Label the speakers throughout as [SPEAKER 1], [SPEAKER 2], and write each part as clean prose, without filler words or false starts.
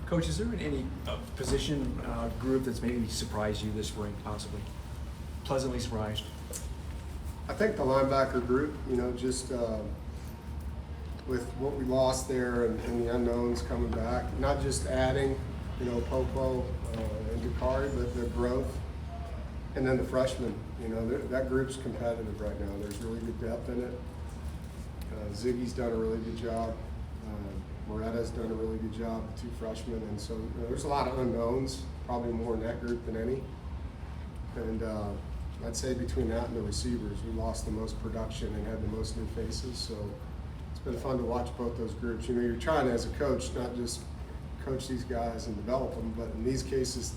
[SPEAKER 1] Coach, is there any position group that's maybe surprised you this spring, possibly? Pleasantly surprised?
[SPEAKER 2] I think the linebacker group, just with what we lost there and the unknowns coming back, not just adding, Popo and Dakari, but the growth. And then the freshmen, that group's competitive right now. There's really good depth in it. Ziggy's done a really good job. Moretta's done a really good job, the two freshmen. And so there's a lot of unknowns, probably more in that group than any. And I'd say between that and the receivers, we lost the most production and had the most new faces. So it's been fun to watch both those groups. You're trying as a coach, not just coach these guys and develop them, but in these cases,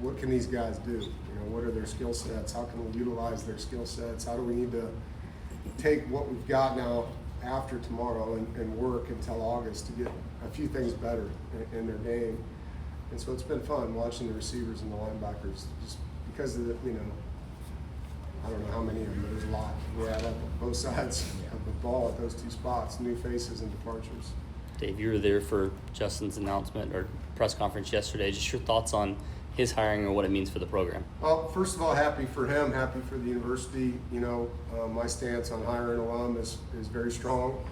[SPEAKER 2] what can these guys do? What are their skill sets? How can we utilize their skill sets? How do we need to take what we've got now after tomorrow and work until August to get a few things better in their game? And so it's been fun watching the receivers and the linebackers just because of the, I don't know how many of them, but there's a lot. We add up both sides of the ball at those two spots, new faces and departures.
[SPEAKER 3] Dave, you were there for Justin's announcement or press conference yesterday. Just your thoughts on his hiring and what it means for the program?
[SPEAKER 2] Well, first of all, happy for him, happy for the university. My stance on hiring alum is very strong.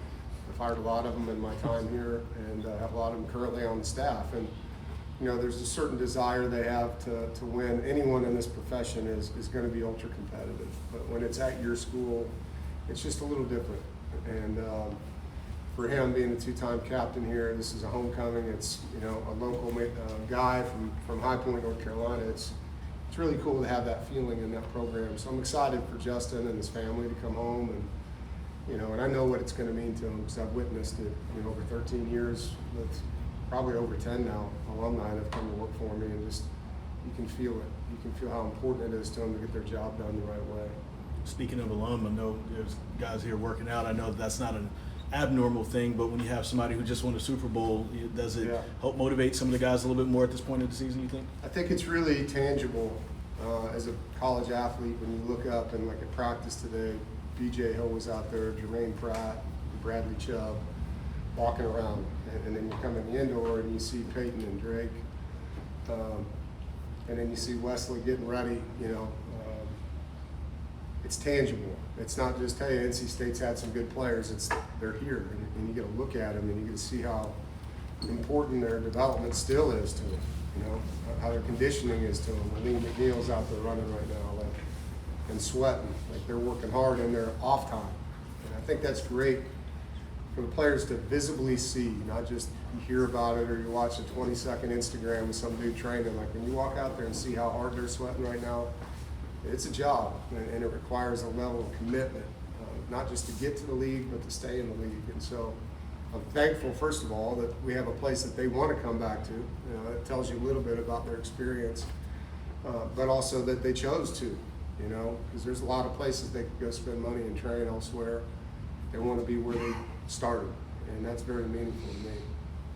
[SPEAKER 2] I've hired a lot of them in my time here and have a lot of them currently on the staff. And, there's a certain desire they have to win. Anyone in this profession is going to be ultra competitive. But when it's at your school, it's just a little different. And for him being the two-time captain here, this is a homecoming. It's a local guy from High Point, North Carolina. It's really cool to have that feeling in that program. So I'm excited for Justin and his family to come home, and and I know what it's going to mean to him because I've witnessed it. Over 13 years with probably over 10 now alumni that have come to work for me, and just you can feel it. You can feel how important it is to them to get their job done the right way.
[SPEAKER 4] Speaking of alum, I know there's guys here working out. I know that's not an abnormal thing, but when you have somebody who just won a Super Bowl, does it help motivate some of the guys a little bit more at this point of the season, you think?
[SPEAKER 2] I think it's really tangible as a college athlete when you look up and like at practice today, BJ Hill was out there, Jermaine Pratt, Bradley Chubb walking around, and then you come in the indoor and you see Peyton and Drake, and then you see Wesley getting ready, it's tangible. It's not just, hey, NC State's had some good players. It's they're here, and you get to look at them, and you get to see how important their development still is to them. How their conditioning is to them. Lee McNeil's out there running right now, and sweating, like they're working hard in their off time. And I think that's great for the players to visibly see, not just you hear about it or you watch a 20-second Instagram with some dude training. Like when you walk out there and see how hard they're sweating right now, it's a job, and it requires a level of commitment, not just to get to the league, but to stay in the league. And so I'm thankful, first of all, that we have a place that they want to come back to. It tells you a little bit about their experience, but also that they chose to, because there's a lot of places they could go spend money and train elsewhere. They want to be where they started, and that's very meaningful to me.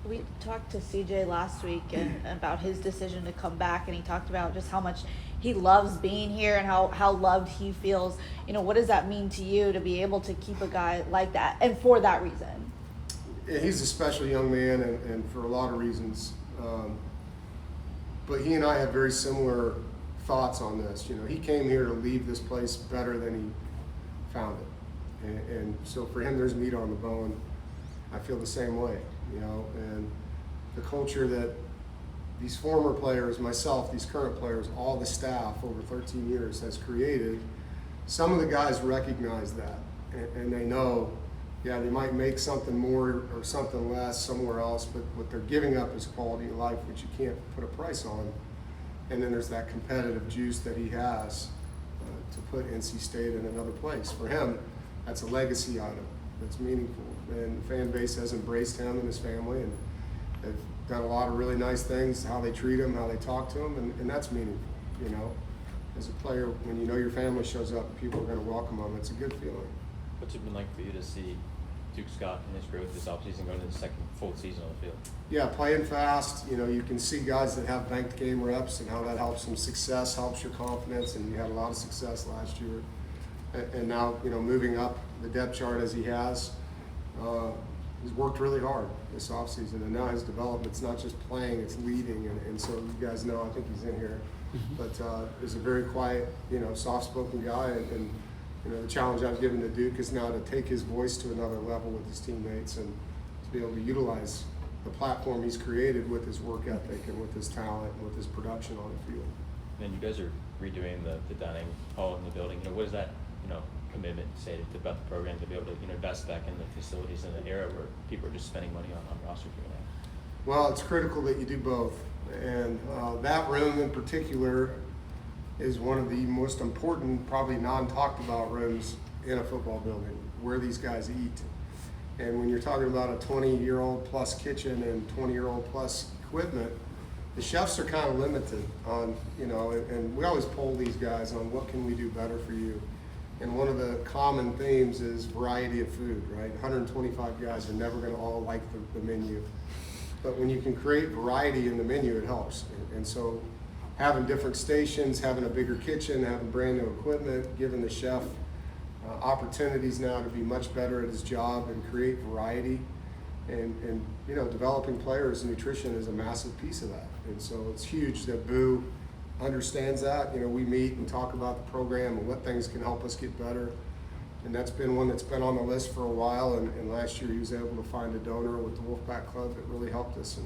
[SPEAKER 5] We talked to CJ last week about his decision to come back, and he talked about just how much he loves being here and how loved he feels. What does that mean to you to be able to keep a guy like that, and for that reason?
[SPEAKER 2] Yeah, he's a special young man, and for a lot of reasons. But he and I have very similar thoughts on this. He came here to leave this place better than he found it. And so for him, there's meat on the bone. I feel the same way, and the culture that these former players, myself, these current players, all the staff over 13 years has created, some of the guys recognize that, and they know, they might make something more or something less somewhere else, but what they're giving up is quality of life, which you can't put a price on. And then there's that competitive juice that he has to put NC State in another place. For him, that's a legacy item that's meaningful. And the fan base has embraced him and his family, and they've done a lot of really nice things, how they treat him, how they talk to him, and that's meaningful, As a player, when your family shows up, people are going to welcome them. It's a good feeling.
[SPEAKER 6] What's it been like for you to see Duke Scott and his growth this offseason going into the second full season on the field?
[SPEAKER 2] Yeah, playing fast. You can see guys that have banked game reps and how that helps them. Success helps your confidence, and you had a lot of success last year. And now, moving up the depth chart as he has, he's worked really hard this offseason, and now his development's not just playing, it's leading, and so you guys know, I think he's in here. But is a very quiet, soft-spoken guy, and the challenge I've given to Duke is now to take his voice to another level with his teammates and to be able to utilize the platform he's created with his work ethic and with his talent and with his production on the field.
[SPEAKER 6] And you guys are redoing the dining hall in the building. What does that, commitment say about the program to be able to, invest back in the facilities in an era where people are just spending money on roster here now?
[SPEAKER 2] Well, it's critical that you do both. And that room in particular is one of the most important, probably non-talked about rooms in a football building, where these guys eat. And when you're talking about a 20-year-old plus kitchen and 20-year-old plus equipment, the chefs are kind of limited on, and we always poll these guys on what can we do better for you. And one of the common themes is variety of food, right? 125 guys are never going to all like the menu. But when you can create variety in the menu, it helps. And so having different stations, having a bigger kitchen, having brand new equipment, giving the chef opportunities now to be much better at his job and create variety. And developing players, nutrition is a massive piece of that. And so it's huge that Boo understands that. We meet and talk about the program and what things can help us get better. And that's been one that's been on the list for a while. And last year he was able to find a donor with the Wolfpack Club that really helped us.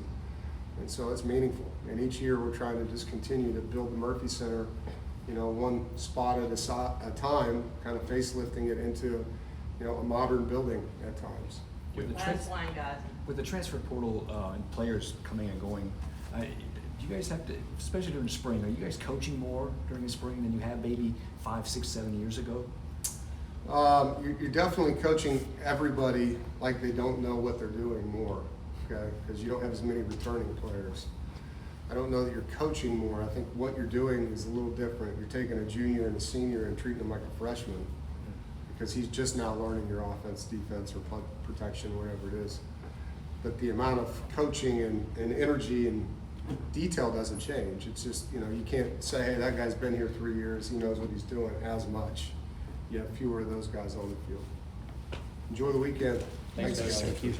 [SPEAKER 2] And so it's meaningful. And each year we're trying to just continue to build the Murphy Center, one spot at a time, kind of facelifting it into, a modern building at times.
[SPEAKER 1] With the
[SPEAKER 7] Last line, guys.
[SPEAKER 1] With the transfer portal and players coming and going, do you guys have to, especially during the spring, are you guys coaching more during the spring than you have maybe 5, 6, 7 years ago?
[SPEAKER 2] You're definitely coaching everybody like they don't know what they're doing more, okay? Because you don't have as many returning players. I don't know that you're coaching more. I think what you're doing is a little different. You're taking a junior and a senior and treating them like a freshman because he's just now learning your offense, defense, or punt protection, whatever it is. But the amount of coaching and energy and detail doesn't change. It's just, you can't say, hey, that guy's been here 3 years, he knows what he's doing as much. You have fewer of those guys on the field. Enjoy the weekend.
[SPEAKER 6] Thanks, guys.
[SPEAKER 1] Thank you.